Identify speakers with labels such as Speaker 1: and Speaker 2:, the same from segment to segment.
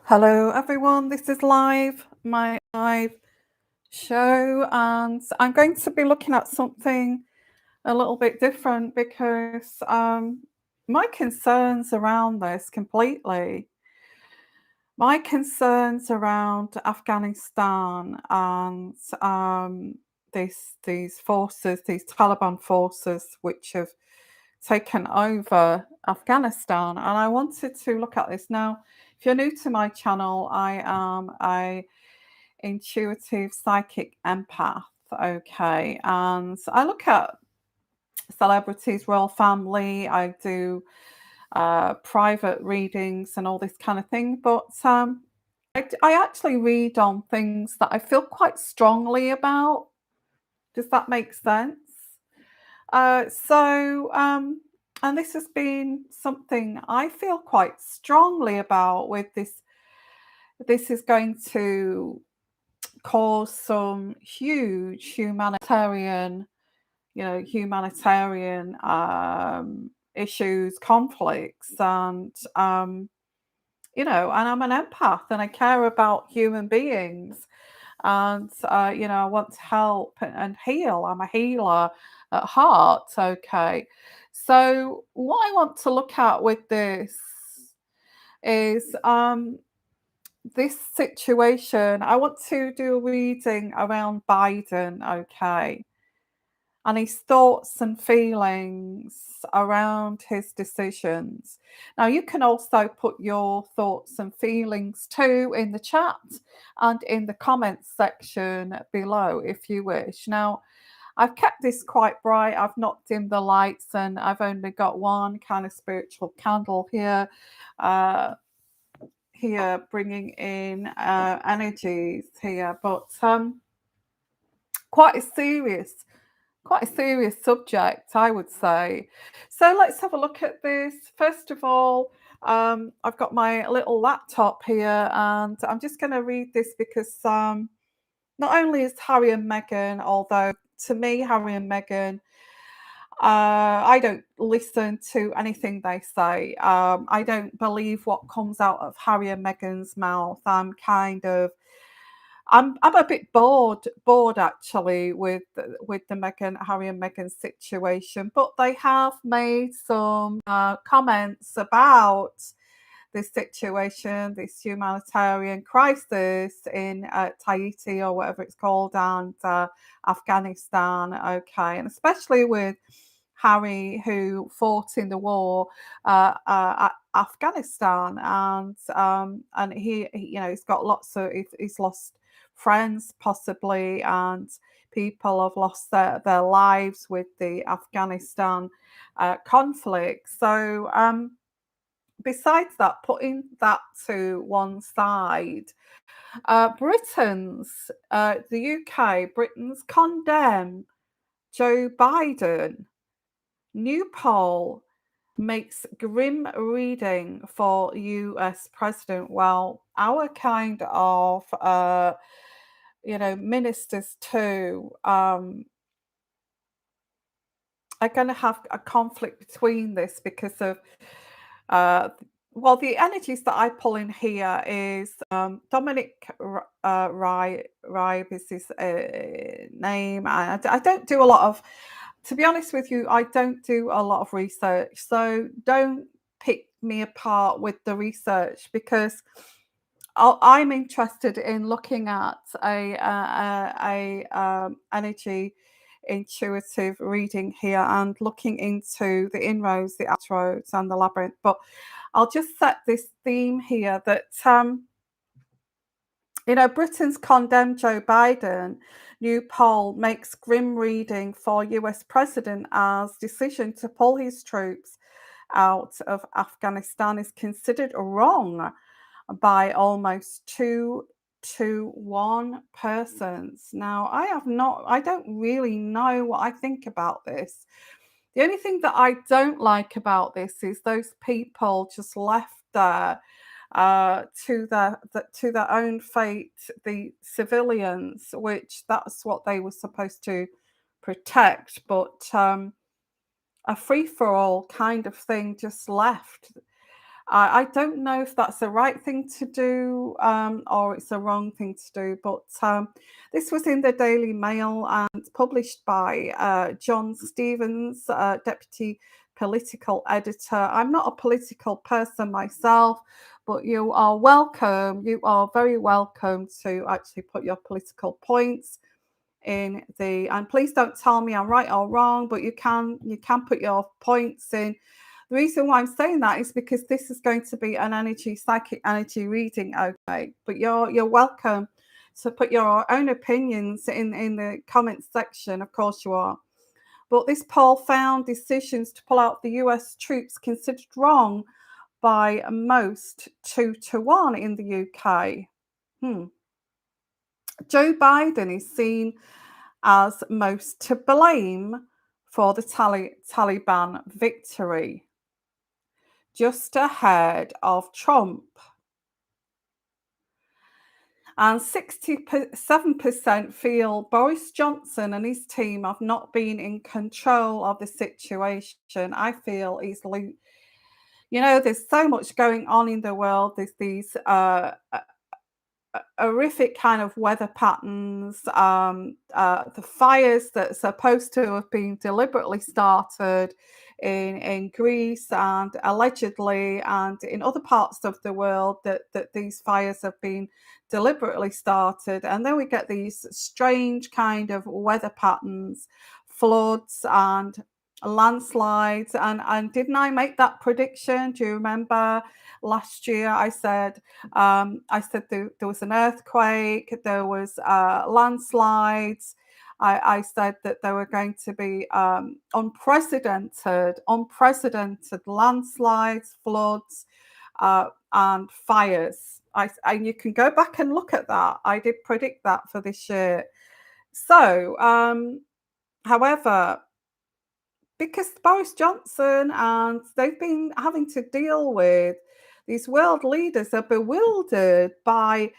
Speaker 1: Hello, everyone. This is my live show, and I'm going to be looking at something a little bit different because my concerns around this completely. My concerns around Afghanistan and these forces, these Taliban forces, which have taken over Afghanistan. And I wanted to look at this now. If you're new to my channel, I am a intuitive psychic empath. Okay, and I look at celebrities, royal family. I do private readings and all this kind of thing. But I actually read on things that I feel quite strongly about. Does that make sense? And this has been something I feel quite strongly about with this. This is going to cause some huge humanitarian issues, conflicts, and I'm an empath and I care about human beings. And, I want to help and heal. I'm a healer at heart. Okay. So, what I want to look at with this is this situation. I want to do a reading around Biden. Okay, and his thoughts and feelings around his decisions. Now, you can also put your thoughts and feelings too in the chat and in the comments section below if you wish. Now, I've kept this quite bright. I've not dimmed the lights, and I've only got one kind of spiritual candle here. Uh, Here bringing in energies here, but quite a serious quite a serious subject, I would say. So let's have a look at this. First of all, I've got my little laptop here, and I'm just going to read this because not only is Harry and Meghan, although to me, Harry and Meghan, I don't listen to anything they say. I don't believe what comes out of Harry and Meghan's mouth. I'm a bit bored actually with the Harry and Meghan situation, but they have made some comments about this situation, this humanitarian crisis in Tahiti or whatever it's called, and Afghanistan. Okay, and especially with Harry, who fought in the war, Afghanistan, and he's got he's lost friends possibly, and people have lost their lives with the Afghanistan conflict. So besides that, putting that to one side, the UK, Britain's Condemn Joe Biden. New poll makes grim reading for US president. Well, our kind of, ministers too, are going to have a conflict between this because of, uh, well, the energies that I pull in here is Dominic Ribe is his name. I don't do a lot of, to be honest with you, I don't do a lot of research. So don't pick me apart with the research because I'm interested in looking at a energy intuitive reading here and looking into the inroads, the outroads, and the labyrinth. But I'll just set this theme here that Britain's Condemn Joe Biden. New poll makes grim reading for US president as decision to pull his troops out of Afghanistan is considered wrong by almost 2 to 1 persons. Now, I don't really know what I think about this. The only thing that I don't like about this is those people just left there to their own fate, the civilians, which that's what they were supposed to protect. But a free for all kind of thing just left. I don't know if that's the right thing to do, or it's a wrong thing to do, but this was in the Daily Mail and published by John Stevens, deputy political editor. I'm not a political person myself, but you are welcome. You are very welcome to actually put your political points in the, and please don't tell me I'm right or wrong, but you can put your points in. The reason why I'm saying that is because this is going to be an energy, psychic energy reading, okay? But you're welcome to put your own opinions in the comments section. Of course you are. But this poll found decisions to pull out the US troops considered wrong by most 2-1 in the UK. Joe Biden is seen as most to blame for the Taliban victory, just ahead of Trump. And 67% feel Boris Johnson and his team have not been in control of the situation. I feel he's, there's so much going on in the world. There's these horrific kind of weather patterns, the fires that are supposed to have been deliberately started in Greece and allegedly, and in other parts of the world, that these fires have been deliberately started. And then we get these strange kind of weather patterns, floods and landslides. And didn't I make that prediction? Do you remember last year I said there was an earthquake, there was landslides. I said that there were going to be unprecedented landslides, floods, and fires. And you can go back and look at that. I did predict that for this year. So, however, because Boris Johnson and they've been having to deal with, these world leaders are bewildered by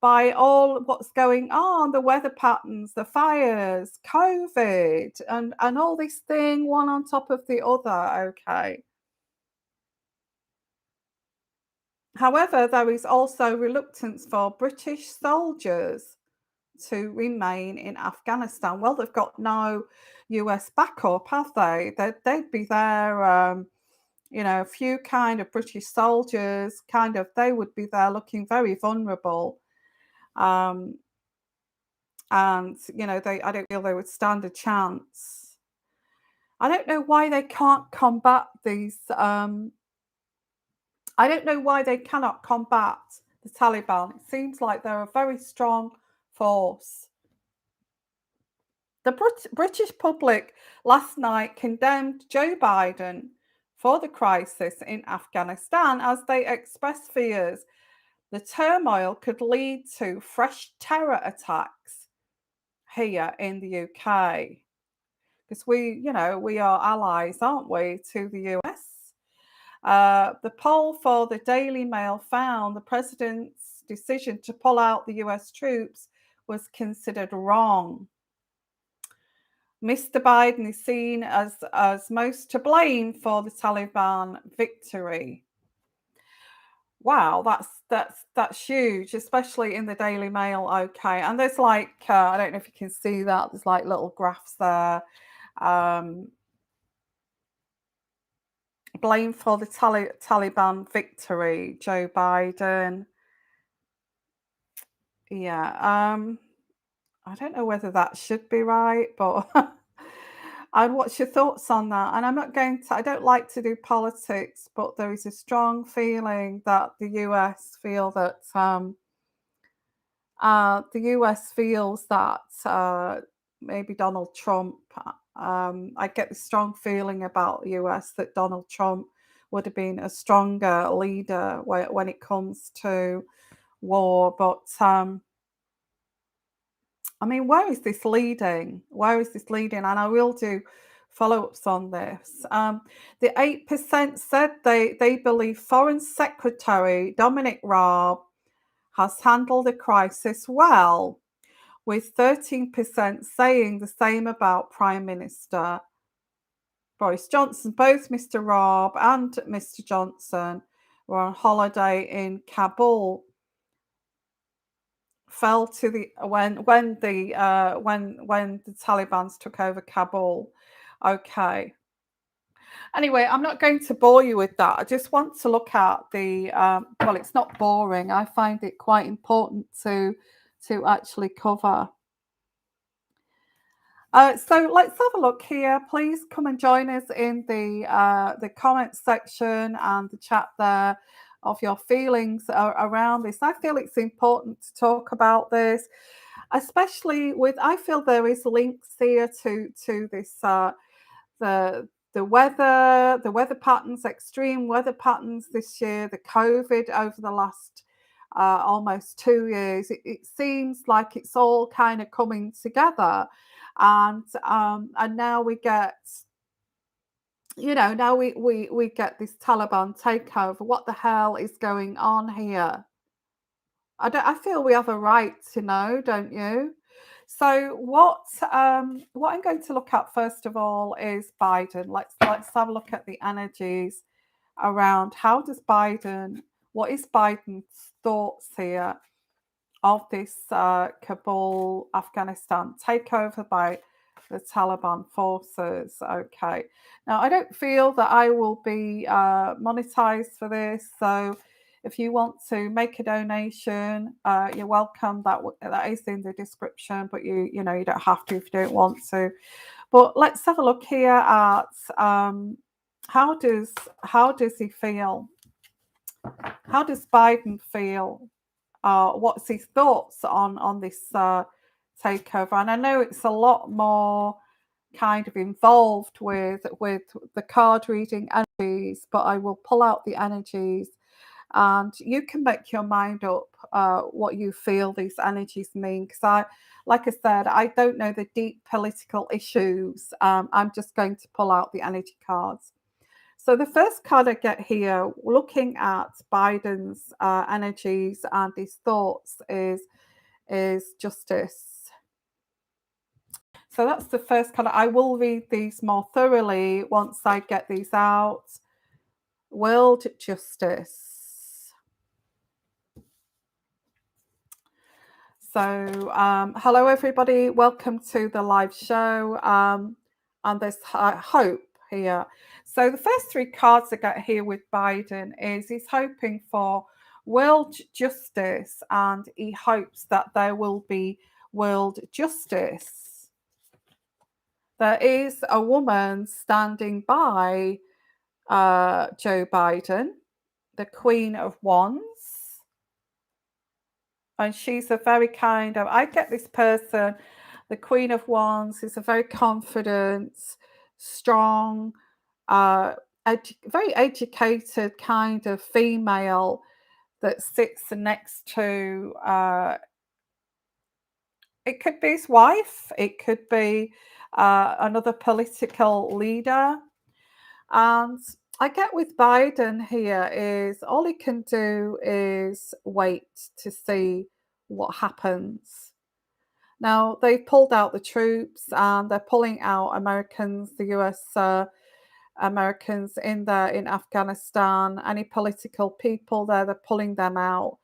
Speaker 1: all what's going on, the weather patterns, the fires, COVID, and all this thing, one on top of the other. Okay. However, there is also reluctance for British soldiers to remain in Afghanistan. Well, they've got no US backup, have they? They'd be there. A few kind of British soldiers, they would be there looking very vulnerable. Um, and I don't feel they would stand a chance. I don't know why they can't combat these. I don't know why they cannot combat the Taliban. It seems like they're a very strong force. The British public last night condemned Joe Biden for the crisis in Afghanistan as they expressed fears the turmoil could lead to fresh terror attacks here in the UK. Because we are allies, aren't we, to the US? The poll for the Daily Mail found the president's decision to pull out the US troops was considered wrong. Mr. Biden is seen as most to blame for the Taliban victory. Wow, that's huge, especially in the Daily Mail. Okay, and there's I don't know if you can see that. There's little graphs there. Blame for the Taliban victory, Joe Biden. Yeah. I don't know whether that should be right, but and what's your thoughts on that? And I don't like to do politics, but there is a strong feeling that the US feels that maybe Donald Trump, I get the strong feeling about the US that Donald Trump would have been a stronger leader when it comes to war. But where is this leading? Where is this leading? And I will do follow-ups on this. The 8% said they believe Foreign Secretary Dominic Raab has handled the crisis well, with 13% saying the same about Prime Minister Boris Johnson, both Mr. Rob and Mr. Johnson were on holiday in Kabul. Fell to the when the Taliban's took over Kabul. Okay. Anyway, I'm not going to bore you with that. I just want to look at the well, it's not boring. I find it quite important to actually cover. So let's have a look here. Please come and join us in the comments section and the chat there of your feelings around this. I feel it's important to talk about this, especially with. I feel there is links here to this the weather patterns, extreme weather patterns this year, the COVID over the last almost 2 years. It seems like it's all kind of coming together, and now we get, now we get this Taliban takeover. What the hell is going on here? I feel we have a right to know, don't you? So what I'm going to look at first of all is Biden. Let's have a look at the energies around what is Biden's thoughts here of this Kabul, Afghanistan takeover by the Taliban forces. Okay. Now, I don't feel that I will be monetized for this. So if you want to make a donation, you're welcome. That is in the description, but you don't have to if you don't want to. But let's have a look here at how does he feel? How does Biden feel? What's his thoughts on this takeover? And I know it's a lot more kind of involved with the card reading energies, but I will pull out the energies, and you can make your mind up what you feel these energies mean. Because like I said, I don't know the deep political issues. I'm just going to pull out the energy cards. So the first card I get here, looking at Biden's energies and his thoughts, is justice. So that's the first card. I will read these more thoroughly once I get these out. World justice. So hello everybody, welcome to the live show. And there's hope here. So the first three cards I get here with Biden is he's hoping for world justice, and he hopes that there will be world justice. There is a woman standing by Joe Biden, the Queen of Wands. And she's a very I get this person, the Queen of Wands, is a very confident, strong, very educated kind of female that sits next to, it could be his wife, it could be another political leader. And I get with Biden here is all he can do is wait to see what happens. Now, they've pulled out the troops and they're pulling out Americans, the US Americans in Afghanistan, any political people there, they're pulling them out.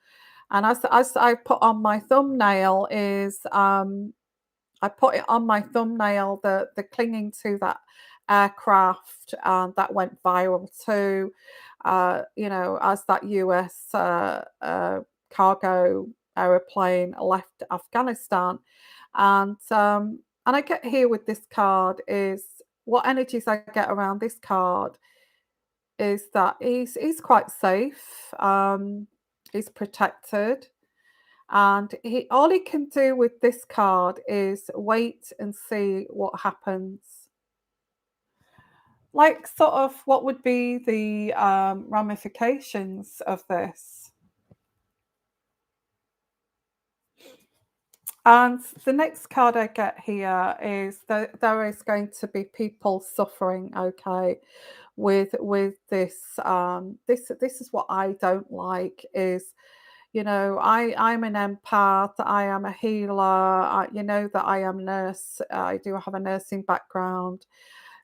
Speaker 1: And as I put on my thumbnail is, I put it on my thumbnail, the clinging to that aircraft, and that went viral too. As that US cargo aeroplane left Afghanistan, and I get here with this card is what energies I get around this card is that he's quite safe, he's protected. And all he can do with this card is wait and see what happens. Like, sort of, what would be the ramifications of this? And the next card I get here is that there is going to be people suffering, okay, with this. This is what I don't like is, I'm an empath, I am a healer, you know that I am a nurse, I do have a nursing background.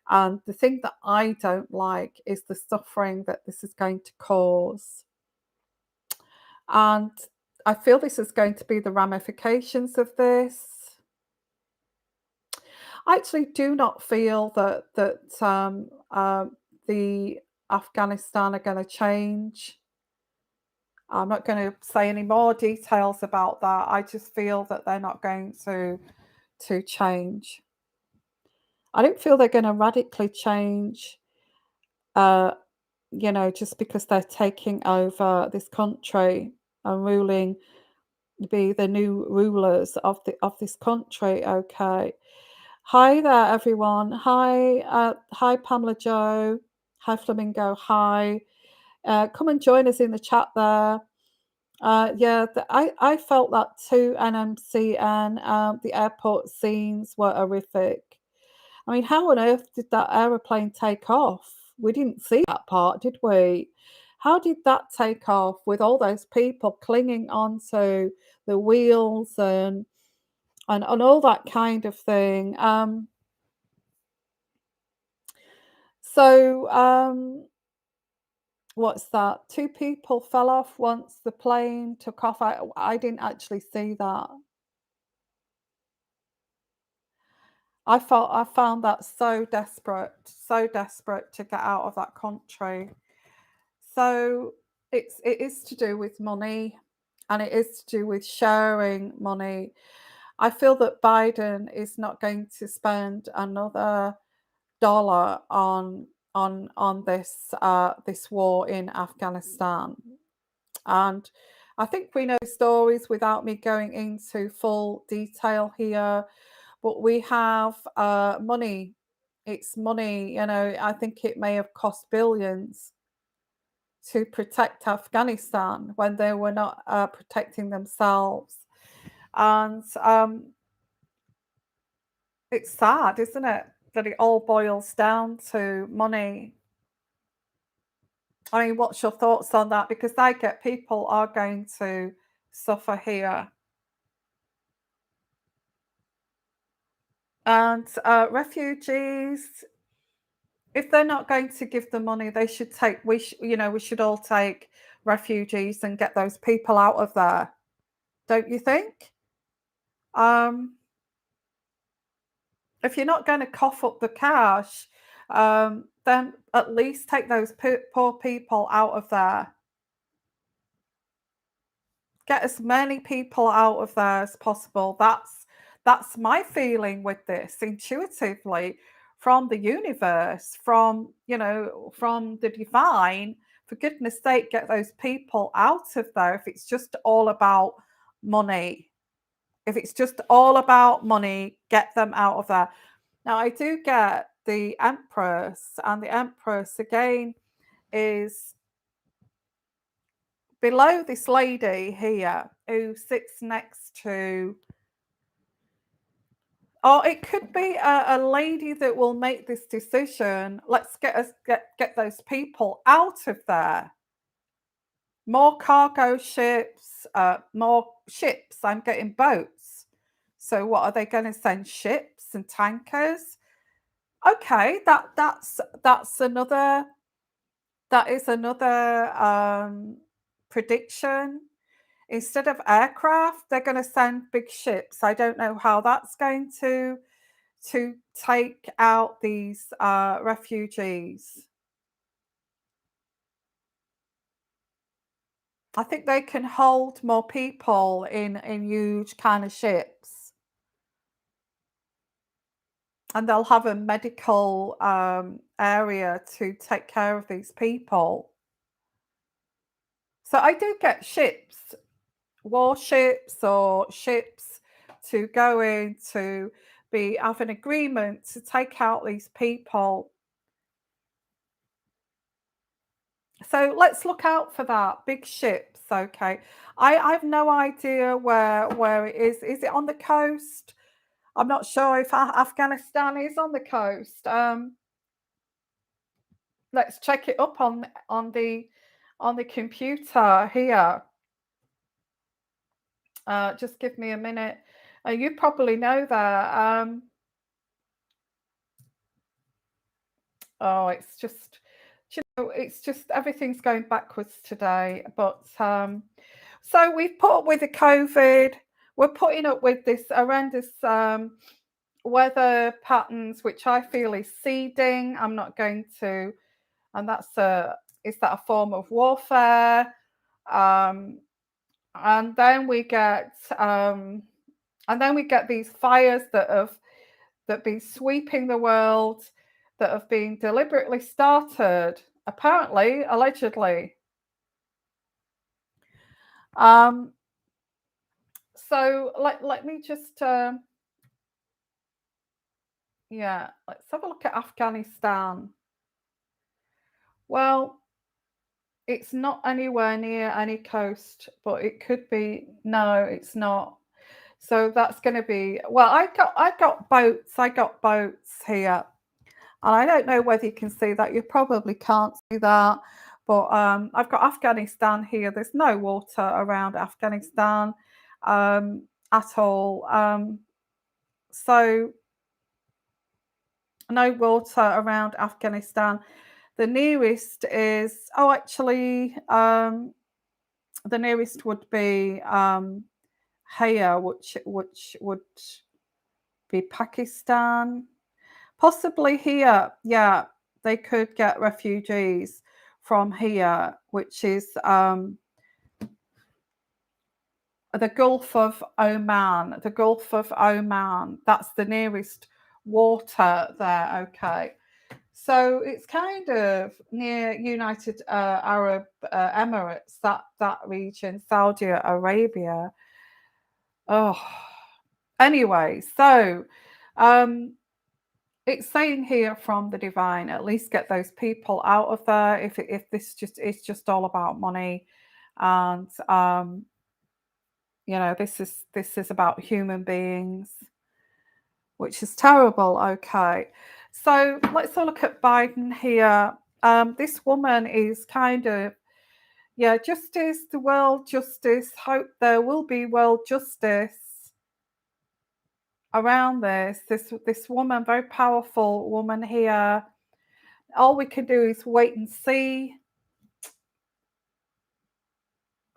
Speaker 1: And the thing that I don't like is the suffering that this is going to cause. And I feel this is going to be the ramifications of this. I actually do not feel that the Afghanistan are going to change. I'm not going to say any more details about that. I just feel that they're not going to change. I don't feel they're going to radically change. Uh, just because they're taking over this country and ruling, be the new rulers of this country. Okay. Hi there, everyone. Hi, Pamela Joe. Hi, Flamingo. Hi. Come and join us in the chat there. Yeah, I felt that too, NMC, and the airport scenes were horrific. I mean, how on earth did that aeroplane take off? We didn't see that part, did we? How did that take off with all those people clinging onto the wheels and all that kind of thing? So what's that? Two people fell off once the plane took off. I didn't actually see that. I found that so desperate to get out of that country. So it is to do with money, and it is to do with sharing money. I feel that Biden is not going to spend another dollar on this war in Afghanistan. And I think we know stories without me going into full detail here, but we have money. It's money, I think it may have cost billions to protect Afghanistan when they were not protecting themselves. And it's sad, isn't it, that it all boils down to money. I mean, what's your thoughts on that? Because I get people are going to suffer here. And refugees, if they're not going to give the money, they should take. We should all take refugees and get those people out of there. Don't you think? Um, if you're not going to cough up the cash, then at least take those poor people out of there. Get as many people out of there as possible. That's my feeling with this intuitively from the universe, from the divine. For goodness sake, get those people out of there if it's just all about money. If it's just all about money, get them out of there. Now, I do get the Empress, and the Empress again is below this lady here who sits next to. Oh, it could be a lady that will make this decision. Let's get those people out of there. More cargo ships, more ships. I'm getting boats. So what are they going to send? Ships and tankers? Okay, that is another prediction. Instead of aircraft, they're going to send big ships. I don't know how that's going to take out these refugees. I think they can hold more people in huge kind of ships, and they'll have a medical area to take care of these people. So I do get ships, warships or ships to go in to have an agreement to take out these people. So let's look out for that. Big ships, okay. I've no idea where it is. Is it on the coast? I'm not sure if Afghanistan is on the coast. Let's check it up on the computer here. Just give me a minute. You probably know that. Oh, it's just, it's just everything's going backwards today. But so we've put up with the COVID. We're putting up with this horrendous weather patterns, which I feel is seeding. I'm not going to, and that's a, is that a form of warfare? Um, and then we get these fires that been sweeping the world, that have been deliberately started, apparently, allegedly. Um, so let me just yeah, let's have a look at Afghanistan. Well, it's not anywhere near any coast, but it could be. No, it's not. So that's going to be, well, I got boats here, and I don't know whether you can see that. You probably can't see that, but I've got Afghanistan here. There's no water around Afghanistan at all. So no water around Afghanistan. The nearest is, oh, actually, the nearest would be here, which would be Pakistan. Possibly here, yeah, they could get refugees from here, which is the Gulf of Oman. The Gulf of Oman, that's the nearest water there. Okay. So it's kind of near United Arab Emirates, that region, Saudi Arabia. Oh, anyway, so um, it's saying here from the divine, at least get those people out of there. If this just is just all about money, and this is about human beings, which is terrible. Okay, so let's have a look at Biden here. This woman is kind of, yeah, justice, the world justice. Hope there will be world justice around this. This woman, very powerful woman here. All we can do is wait and see,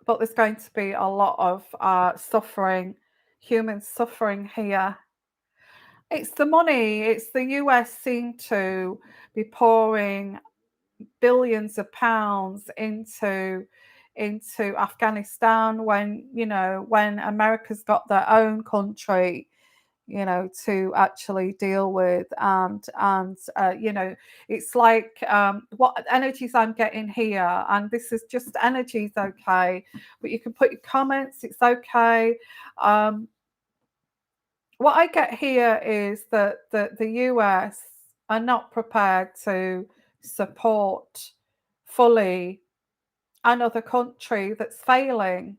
Speaker 1: but there's going to be a lot of suffering, human suffering here. It's the money. It's the US seem to be pouring billions of pounds into Afghanistan, when when America's got their own country, to actually deal with. And it's like, what energies I'm getting here, and this is just energies, okay, but you can put your comments, it's okay. What I get here is that the US are not prepared to support fully another country that's failing.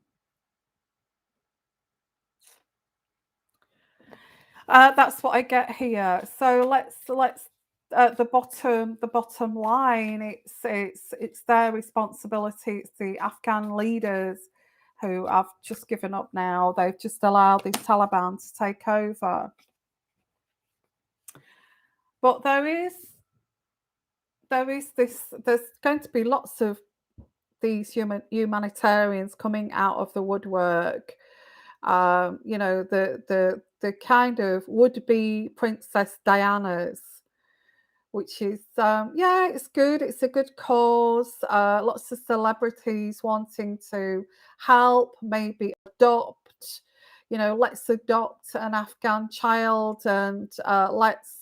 Speaker 1: That's what I get here. So let's the bottom line. It's their responsibility. It's the Afghan leaders who have just given up now. They've just allowed the Taliban to take over. But there is this. There's going to be lots of these humanitarians coming out of the woodwork. The kind of would-be Princess Dianas, which is, yeah, it's good. It's a good cause. Lots of celebrities wanting to help, maybe adopt. Let's adopt an Afghan child, and let's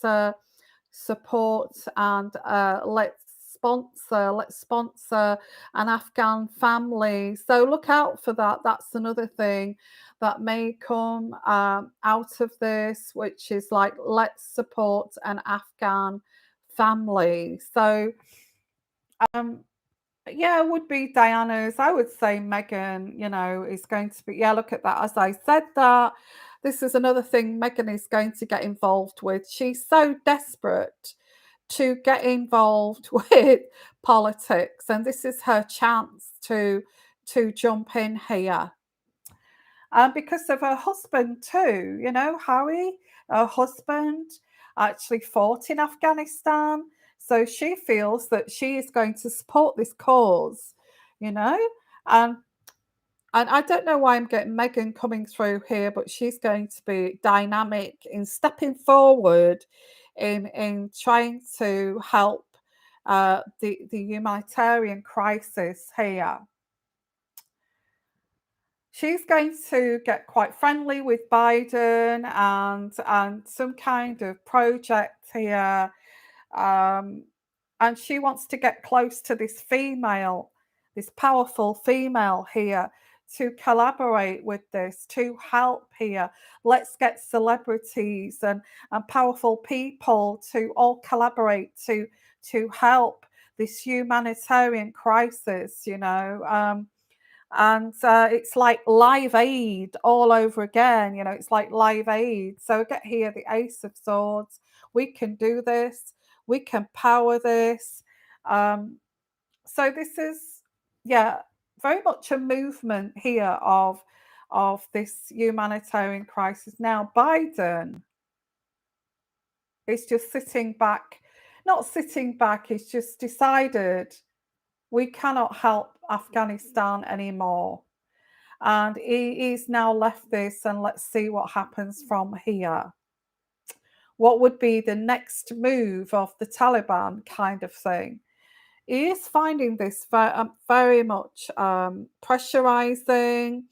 Speaker 1: support, and let's sponsor an Afghan family. So look out for that. That's another thing that may come out of this, which is like, let's support an Afghan family. So um yeah, would be Diana's. I would say Megan, is going to be, yeah, look at that. As I said that, this is another thing Megan is going to get involved with. She's so desperate to get involved with politics, and this is her chance to jump in here. Because of her husband too, Harry, her husband actually fought in Afghanistan. So she feels that she is going to support this cause, you know, and and I don't know why I'm getting Megan coming through here, but she's going to be dynamic in stepping forward in trying to help the humanitarian crisis here. She's going to get quite friendly with Biden and some kind of project here, um, and she wants to get close to this female, this powerful female here, to collaborate with this, to help here. Let's get celebrities and powerful people to all collaborate to help this humanitarian crisis, and it's like Live Aid all over again. It's like Live Aid. So get here the Ace of Swords. We can do this. We can power this. Um, so this is, yeah, very much a movement here of this humanitarian crisis. Now Biden is just sitting back, not sitting back. He's just decided we cannot help Afghanistan anymore. And he's now left this, and let's see what happens from here. What would be the next move of the Taliban, kind of thing? He is finding this very much pressurizing,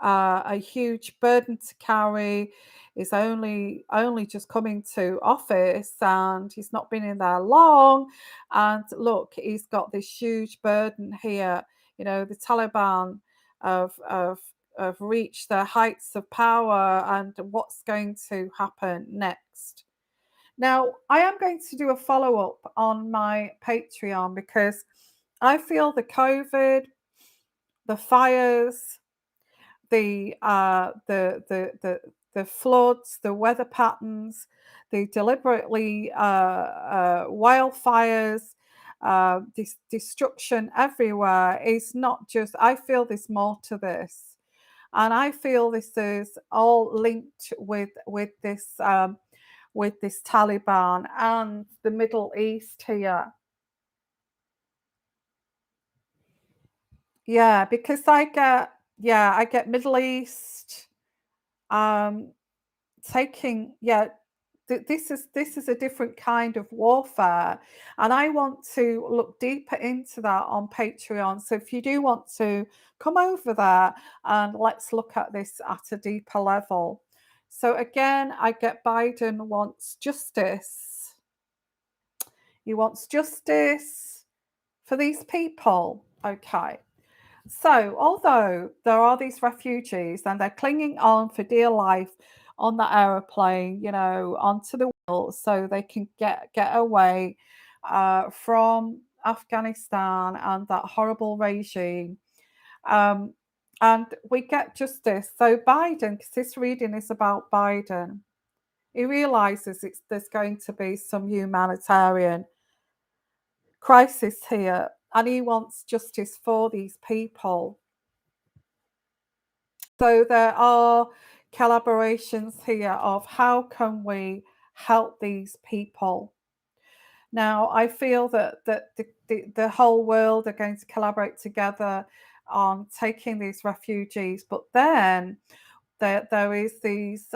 Speaker 1: a huge burden to carry. Is only just coming to office, and he's not been in there long. And look, he's got this huge burden here. The Taliban have reached their heights of power, and what's going to happen next? Now, I am going to do a follow up on my Patreon because I feel the COVID, the fires, the floods, the weather patterns, the deliberately wildfires, destruction everywhere is not just. I feel there's more to this, and I feel this is all linked with this Taliban and the Middle East here. Yeah, because I get Middle East um taking this is a different kind of warfare, and I want to look deeper into that on Patreon. So if you do want to come over there and let's look at this at a deeper level. So again, I get Biden wants justice. He wants justice for these people. Okay. So, although there are these refugees and they're clinging on for dear life on the aeroplane, onto the wheel so they can get away from Afghanistan and that horrible regime. Um, and we get justice. So, Biden, because this reading is about Biden, he realizes there's going to be some humanitarian crisis here, and he wants justice for these people. So there are collaborations here of how can we help these people. Now I feel that the whole world are going to collaborate together on taking these refugees, but then there is these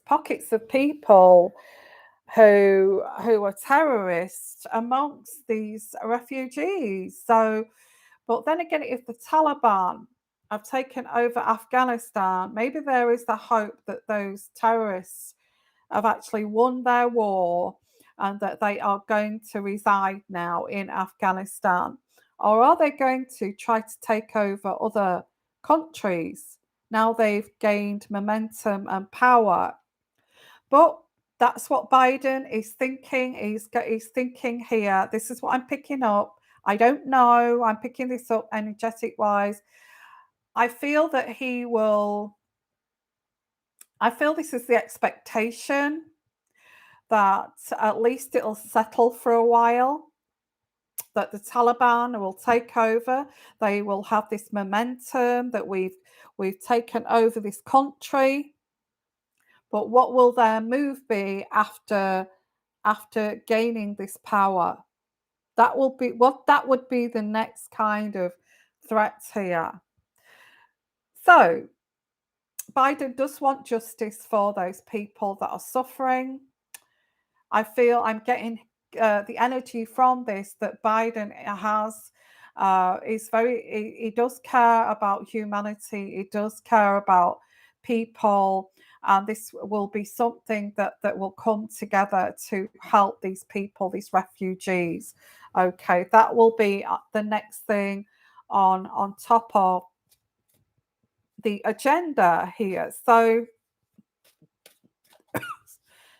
Speaker 1: pockets of people who are terrorists amongst these refugees. So, but then again, if the Taliban have taken over Afghanistan, maybe there is the hope that those terrorists have actually won their war and that they are going to reside now in Afghanistan. Or are they going to try to take over other countries now they've gained momentum and power? But that's what Biden is thinking. He's thinking here. This is what I'm picking up. I don't know. I'm picking this up energetic wise. I feel that he will. I feel this is the expectation that at least it'll settle for a while. That the Taliban will take over. They will have this momentum that we've taken over this country. But what will their move be after gaining this power. That would be the next kind of threat here. So Biden does want justice for those people that are suffering. I feel I'm getting the energy from this that Biden has is he does care about humanity. He does care about people, and this will be something that will come together to help these people, these refugees. Okay, that will be the next thing on top of the agenda here. So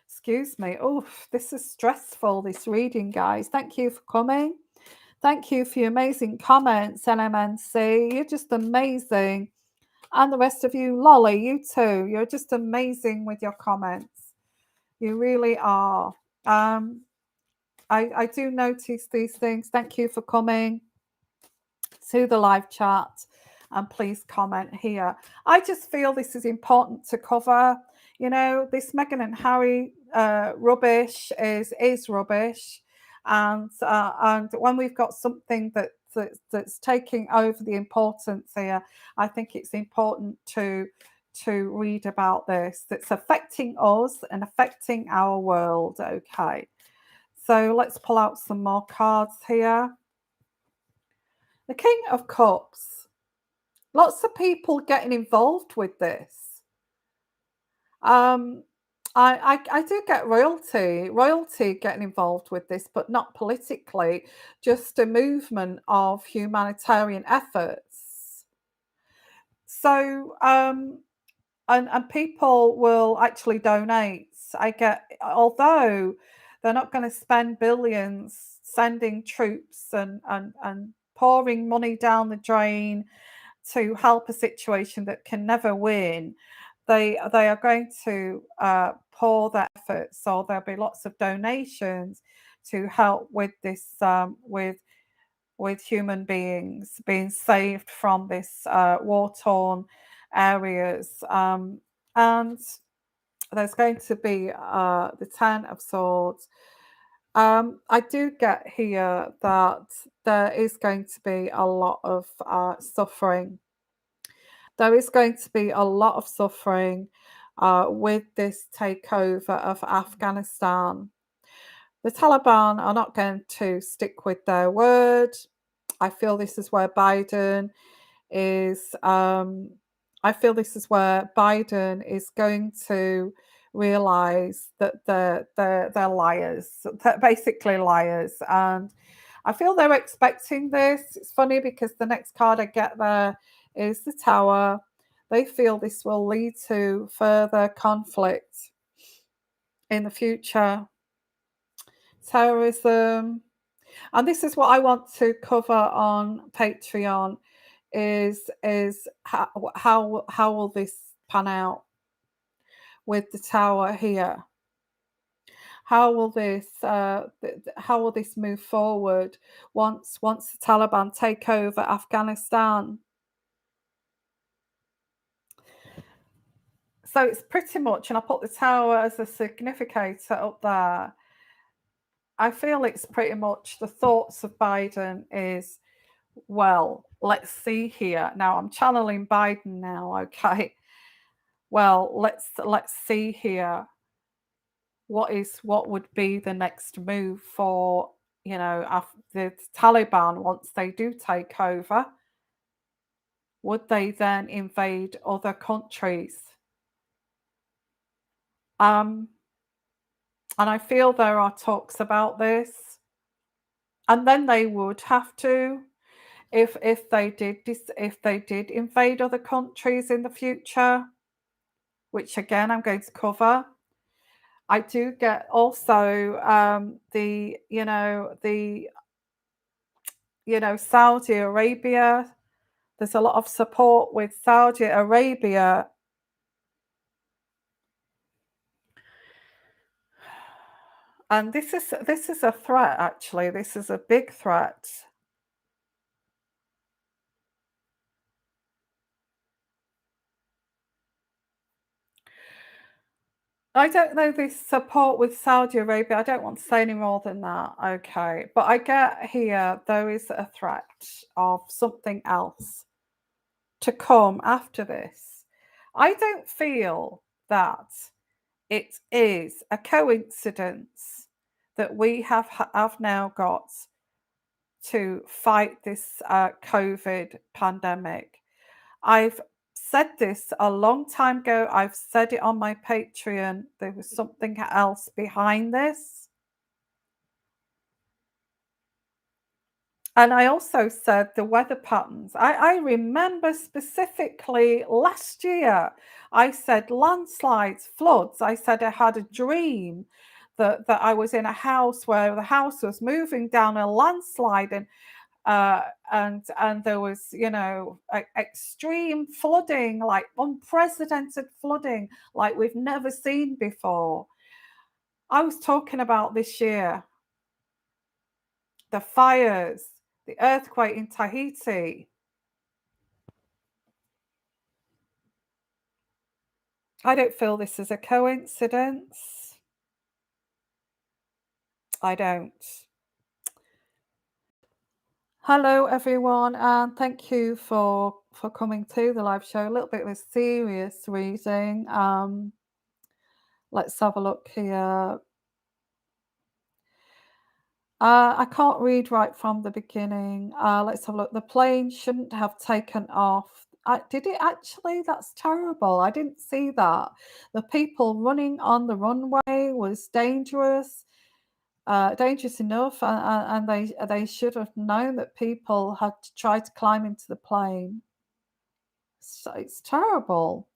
Speaker 1: excuse me. Oh, this is stressful, this reading, guys. Thank you for coming. Thank you for your amazing comments, NMNC. You're just amazing. And the rest of you, Lolly, you too. You're just amazing with your comments. You really are. I do notice these things. Thank you for coming to the live chat, and please comment here. I just feel this is important to cover. You know, this Meghan and Harry rubbish is rubbish, and when we've got something that's taking over the importance here, I think it's important to read about this. That's affecting us and affecting our world. Okay, so let's pull out some more cards here. The King of Cups. Lots of people getting involved with this. I do get royalty getting involved with this, but not politically, just a movement of humanitarian efforts. So, and people will actually donate. Although they're not going to spend billions sending troops and pouring money down the drain to help a situation that can never win, they are going to pour their efforts. So there'll be lots of donations to help with this with human beings being saved from this war-torn areas. And there's going to be the Ten of Swords. I do get here that there is going to be a lot of suffering. There is going to be a lot of suffering with this takeover of Afghanistan. The Taliban are not going to stick with their word. I feel this is where Biden is. I feel this is where Biden is going to realize that they're liars. They're basically liars, and I feel they're expecting this. It's funny because the next card I get there is the Tower. They feel this will lead to further conflict in the future. Terrorism. And this is what I want to cover on Patreon is how will this pan out with the Tower here? How will this move forward once the Taliban take over Afghanistan? So it's pretty much, and I put the Tower as a significator up there. I feel it's pretty much the thoughts of Biden is, well, let's see here. Now I'm channeling Biden now, okay? Well, let's see here. What would be the next move for, you know, the Taliban once they do take over? Would they then invade other countries? And I feel there are talks about this, and then they would have to, if they did invade other countries in the future, which again I'm going to cover. I do get also Saudi Arabia. There's a lot of support with Saudi Arabia. And this is a threat, actually. This is a big threat. I don't know this support with Saudi Arabia. I don't want to say any more than that. Okay. But I get here there is a threat of something else to come after this. I don't feel that it is a coincidence that we have now got to fight this COVID pandemic. I've said this a long time ago. I've said it on my Patreon. There was something else behind this. And I also said the weather patterns. I remember specifically last year, I said landslides, floods. I said I had a dream that I was in a house where the house was moving down a landslide, uh, and there was, extreme flooding, like unprecedented flooding, like we've never seen before. I was talking about this year, the fires, the earthquake in Tahiti. I don't feel this is a coincidence. I don't. Hello, everyone, and thank you for coming to the live show. A little bit of a serious reading. Let's have a look here. I can't read right from the beginning. Let's have a look. The plane shouldn't have taken off. Did it actually? That's terrible. I didn't see that. The people running on the runway was dangerous enough, and they should have known that people had to try to climb into the plane. So it's terrible.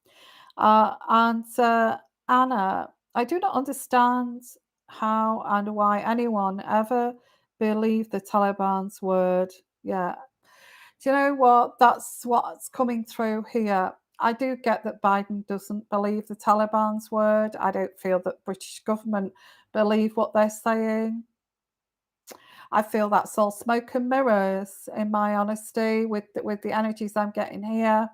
Speaker 1: And Anna, I do not understand how and why anyone ever believed the Taliban's word. Yeah. Do you know what? That's what's coming through here. I do get that Biden doesn't believe the Taliban's word. I don't feel that British government believe what they're saying. I feel that's all smoke and mirrors, in my honesty, with the energies I'm getting here.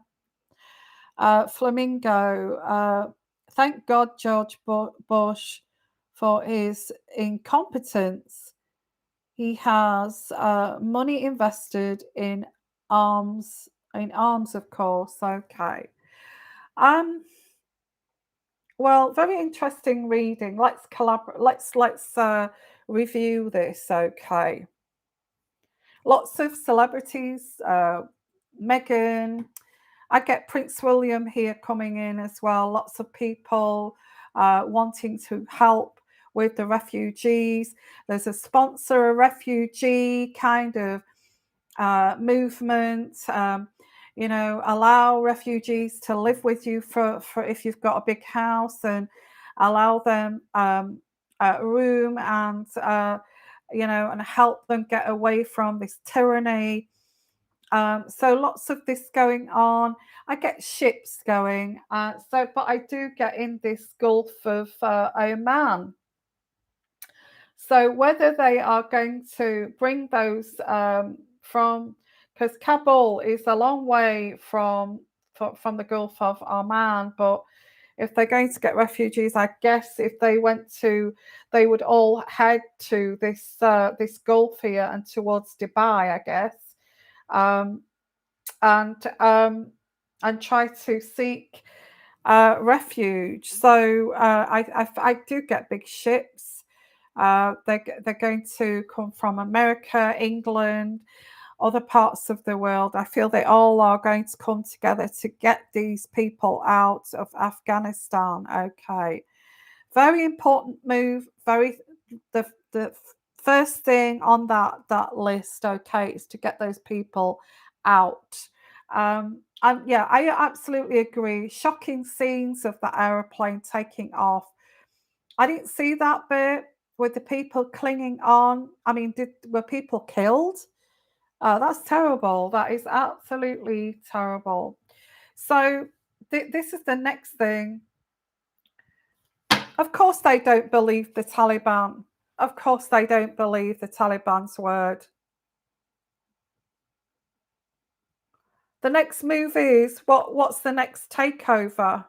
Speaker 1: Flamingo, thank God George Bush for his incompetence. He has money invested in arms, of course. Okay. Um. Well, very interesting reading. Let's collaborate. Let's review this. Okay. Lots of celebrities. Meghan. I get Prince William here coming in as well. Lots of people wanting to help with the refugees. There's a sponsor a refugee kind of movement. Allow refugees to live with you for if you've got a big house, and allow them a room, and help them get away from this tyranny. So lots of this going on. I get ships going. But I do get in this Gulf of Oman. So whether they are going to bring those from, because Kabul is a long way from the Gulf of Oman, but if they're going to get refugees, I guess if they went to, they would all head to this Gulf here and towards Dubai, I guess. Um, and try to seek refuge. So I do get big ships. They're going to come from America, England, other parts of the world. I feel they all are going to come together to get these people out of Afghanistan. Okay, very important move. The first thing on that list, okay, is to get those people out. And yeah, I absolutely agree. Shocking scenes of the aeroplane taking off. I didn't see that bit with the people clinging on. I mean, were people killed? That's terrible. That is absolutely terrible. So this is the next thing. Of course, they don't believe the Taliban. Of course, they don't believe the Taliban's word. The next move is what's the next takeover?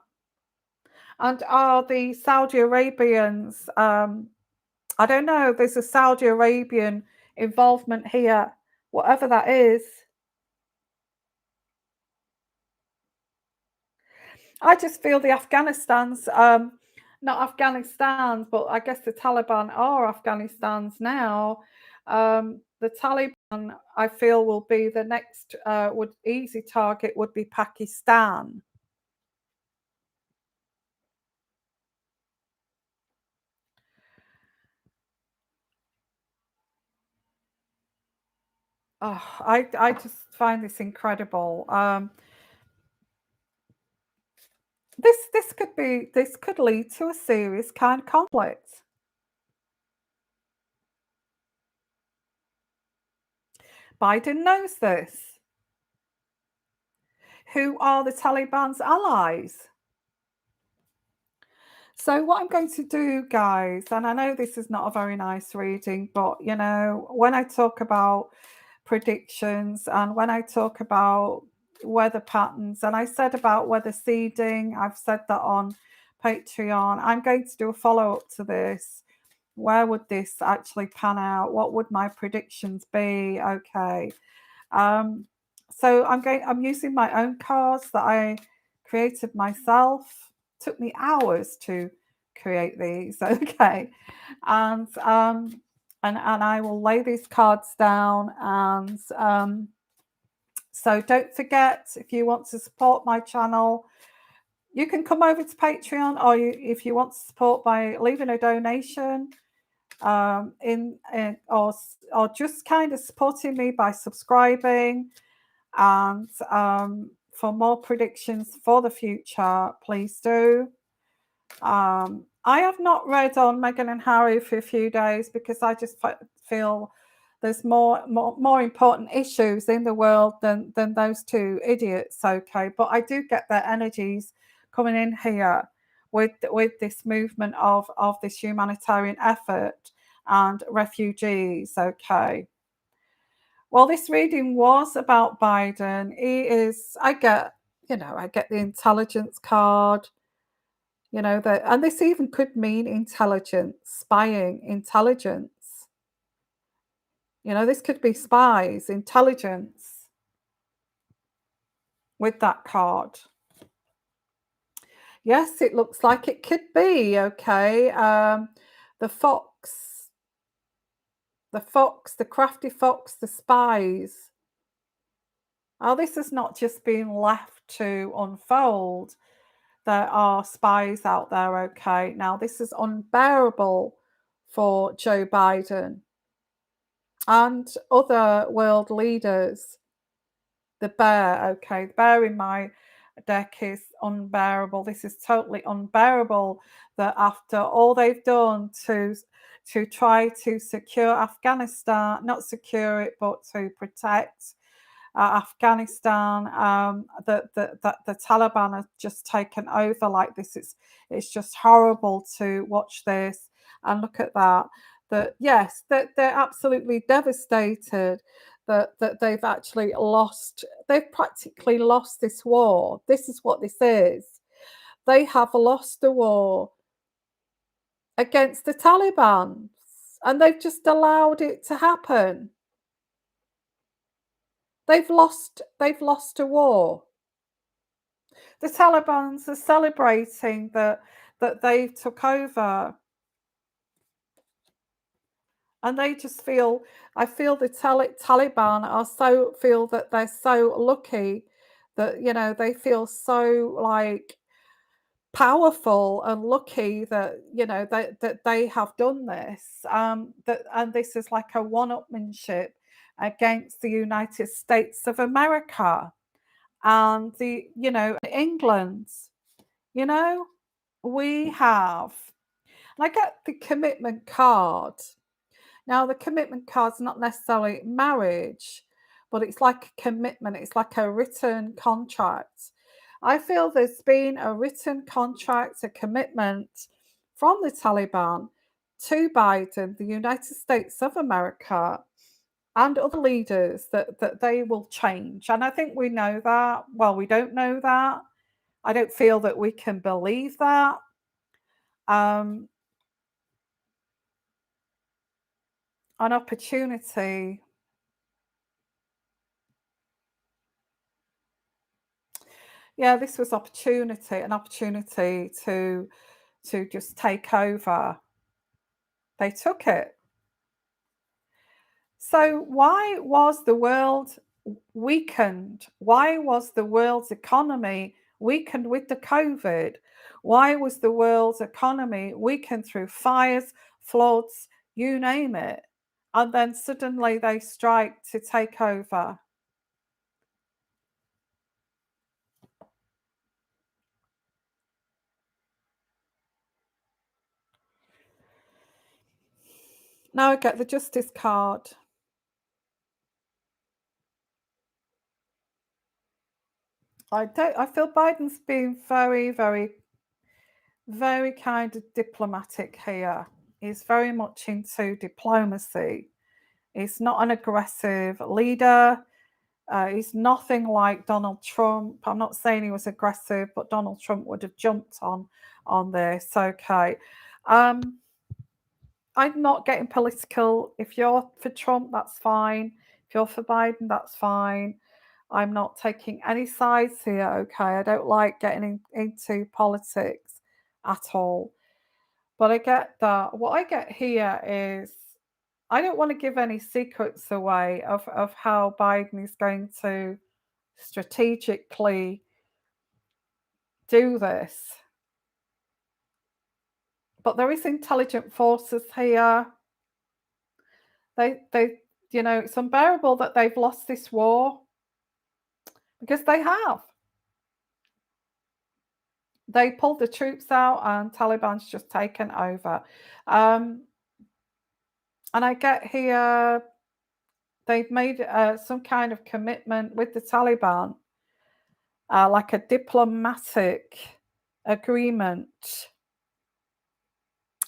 Speaker 1: And are the Saudi Arabians, I don't know, there's a Saudi Arabian involvement here, whatever that is. I just feel the Afghanistan's, not Afghanistan's, but I guess the Taliban are Afghanistan's now. The Taliban, I feel, will be the next, would easy target would be Pakistan. Oh, I just find this incredible. This could lead to a serious kind of conflict. Biden knows this. Who are the Taliban's allies? So, what I'm going to do, guys, and I know this is not a very nice reading, but when I talk about predictions and when I talk about weather patterns, and I said about weather seeding, I've said that on Patreon. I'm going to do a follow up to this. Where would this actually pan out? What would my predictions be? Okay. Um, so I'm using my own cards that I created myself. Took me hours to create these. Okay. And I will lay these cards down, and so don't forget, if you want to support my channel, you can come over to Patreon, or if you want to support by leaving a donation, or just kind of supporting me by subscribing. And for more predictions for the future, please do. I have not read on Meghan and Harry for a few days because I just feel there's more important issues in the world than those two idiots. Okay, but I do get their energies coming in here with this movement of this humanitarian effort and refugees. Okay. Well, this reading was about Biden. I get the intelligence card, and this even could mean intelligence, spying, intelligence. This could be spies, intelligence with that card. Yes, it looks like it could be. Okay. The fox, the crafty fox, the spies. Oh, this has not just been left to unfold. There are spies out there, okay? Now, this is unbearable for Joe Biden and other world leaders. The bear, okay? The bear in my deck is unbearable. This is totally unbearable that after all they've done to try to secure Afghanistan, not secure it, but to protect Afghanistan, the Taliban have just taken over like this. It's just horrible to watch this and look at that. That yes, that they're absolutely devastated that they've actually lost. They've practically lost this war. This is what this is. They have lost the war against the Taliban, and they've just allowed it to happen. They've lost a war. The Taliban's are celebrating that they took over, and they just feel. I feel the Taliban are feel that they're so lucky that they feel so like powerful and lucky that that they have done this. And this is like a one-upmanship against the United States of America and England. You know, we have, and I get the commitment card. Now, the commitment card's not necessarily marriage, but it's like a commitment, it's like a written contract. I feel there's been a written contract, a commitment from the Taliban to Biden, the United States of America, and other leaders that they will change. And I think we know that. Well, we don't know that. I don't feel that we can believe that. um, an opportunity. Yeah, this was an opportunity to just take over. They took it. So why was the world weakened? Why was the world's economy weakened with the COVID? Why was the world's economy weakened through fires, floods, you name it? And then suddenly they strike to take over. Now I get the justice card. I feel Biden's being very, very, very kind of diplomatic here. He's very much into diplomacy. He's not an aggressive leader. He's nothing like Donald Trump. I'm not saying he was aggressive, but Donald Trump would have jumped on this. Okay. Um, I'm not getting political. If you're for Trump, that's fine. If you're for Biden, that's fine. I'm not taking any sides here. Okay. I don't like getting into politics at all. But I get that. What I get here is I don't want to give any secrets away of how Biden is going to strategically do this. But there is intelligent forces here. It's unbearable that they've lost this war because they have. They pulled the troops out and Taliban's just taken over. Um, and I get here they've made some kind of commitment with the Taliban, like a diplomatic agreement,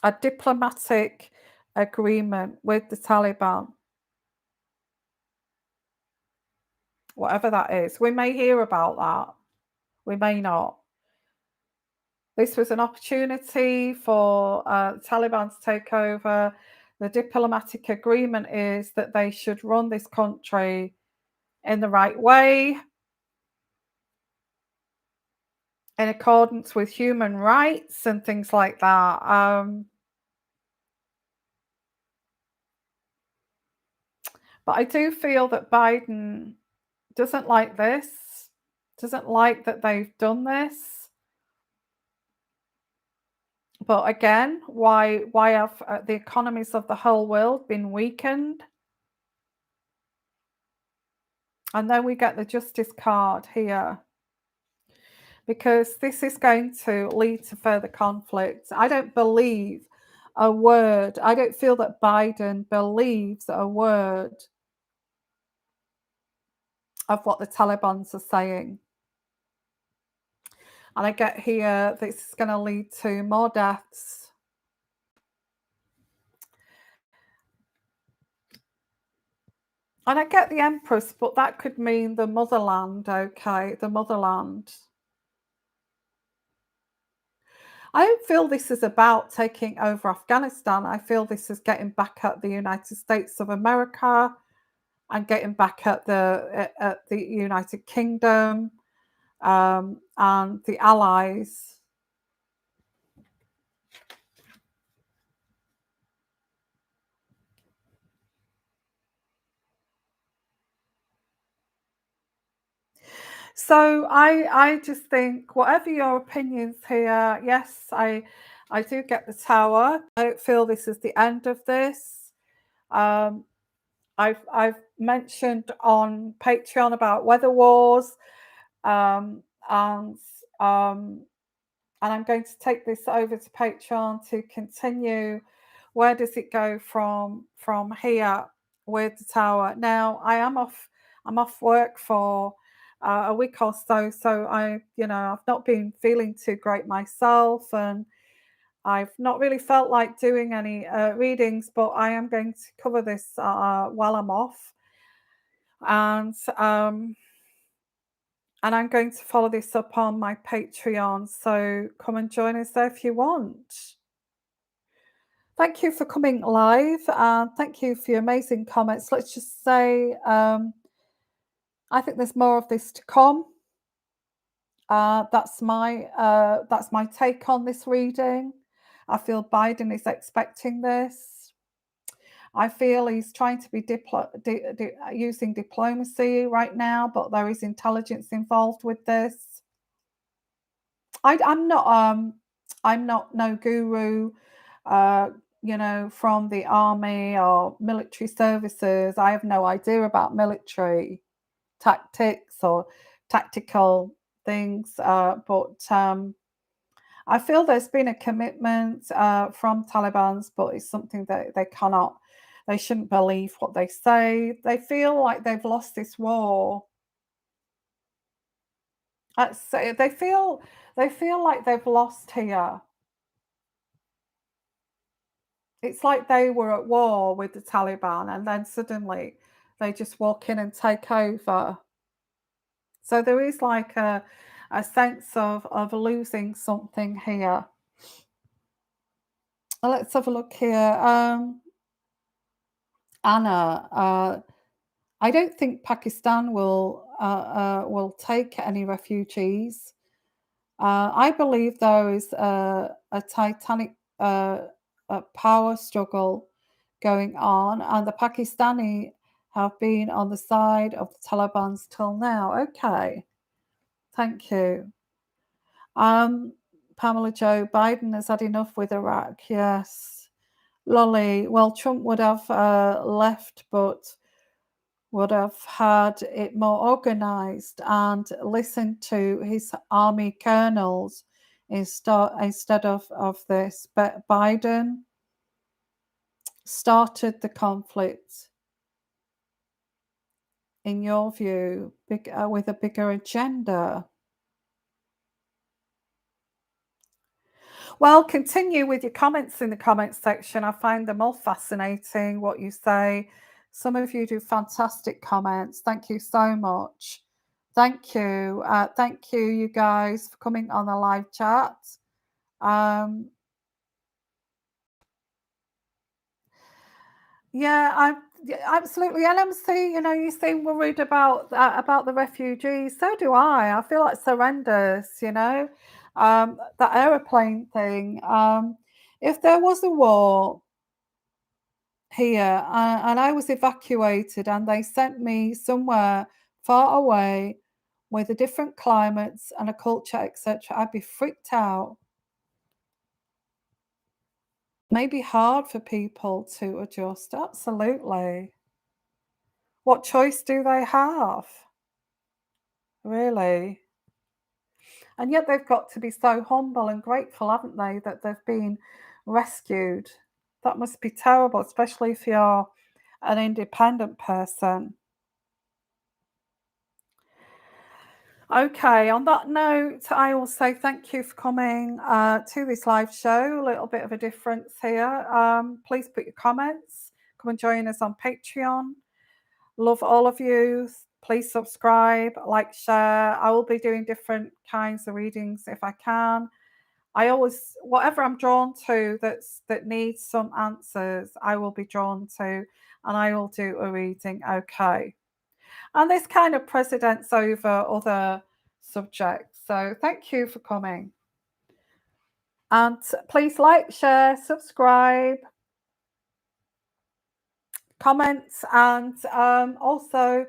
Speaker 1: a diplomatic agreement with the Taliban, whatever that is. We may hear about that, we may not. This was an opportunity for the Taliban to take over. The diplomatic agreement is that they should run this country in the right way, in accordance with human rights and things like that. But I do feel that Biden doesn't like this, doesn't like that they've done this. But again, why have the economies of the whole world been weakened? And then we get the justice card here because this is going to lead to further conflict. I don't believe a word. I don't feel that Biden believes a word of what the Taliban's are saying. And I get here this is going to lead to more deaths. And I get the Empress, but that could mean the motherland, okay? The motherland. I don't feel this is about taking over Afghanistan. I feel this is getting back at the United States of America and getting back at the United Kingdom and the allies. So I just think whatever your opinions here, yes, I do get the tower. I don't feel this is the end of this. Um, I've mentioned on Patreon about weather wars, um, and um, and I'm going to take this over to Patreon to continue. Where does it go from here with the tower? Now I'm off work for a week or so, so I've not been feeling too great myself, and I've not really felt like doing any readings, but I am going to cover this while I'm off, and and I'm going to follow this up on my Patreon. So come and join us there if you want. Thank you for coming live, and thank you for your amazing comments. Let's just say, I think there's more of this to come. That's my take on this reading. I feel Biden is expecting this. I feel he's trying to be using diplomacy right now, but there is intelligence involved with this. I'm not no guru, uh, from the army or military services. I have no idea about military tactics or tactical things, but I feel there's been a commitment from Taliban's, but it's something that they shouldn't believe what they say. They feel like they've lost this war. They feel like they've lost here. It's like they were at war with the Taliban and then suddenly they just walk in and take over. So there is like a sense of losing something here. Let's have a look here. Anna, I don't think Pakistan will take any refugees. I believe there is a titanic power struggle going on, and the Pakistani have been on the side of the Taliban's till now. Okay, thank you. Um, Pamela Joe Biden has had enough with Iraq. Yes, Lolly. Well, Trump would have left, but would have had it more organized and listened to his army colonels instead of this. But Biden started the conflict, in your view, with a bigger agenda. Well, continue with your comments in the comments section. I find them all fascinating, what you say. Some of you do fantastic comments. Thank you so much. Thank you. Thank you, you guys, for coming on the live chat. Um, absolutely. LMC, you seem worried about the refugees. So do I. I feel like it's horrendous, that aeroplane thing. If there was a war here and I was evacuated and they sent me somewhere far away with a different climates and a culture, etc., I'd be freaked out. Maybe hard for people to adjust. Absolutely. What choice do they have? Really? And yet they've got to be so humble and grateful, haven't they, that they've been rescued. That must be terrible, especially if you're an independent person. Okay, on that note, I will say thank you for coming to this live show. A little bit of a difference here. Please put your comments. Come and join us on Patreon. Love all of you. Please subscribe, like, share. I will be doing different kinds of readings if I can. Whatever I'm drawn to that needs some answers, I will be drawn to, and I will do a reading. Okay. And this kind of precedents over other subjects. So thank you for coming. And please like, share, subscribe, comments, and also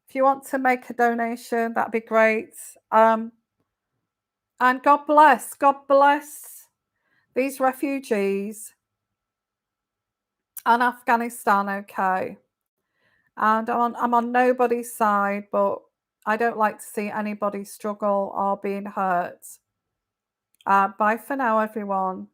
Speaker 1: if you want to make a donation, that'd be great. And God bless these refugees and Afghanistan. Okay. And I'm on nobody's side, but I don't like to see anybody struggle or being hurt. Bye for now, everyone.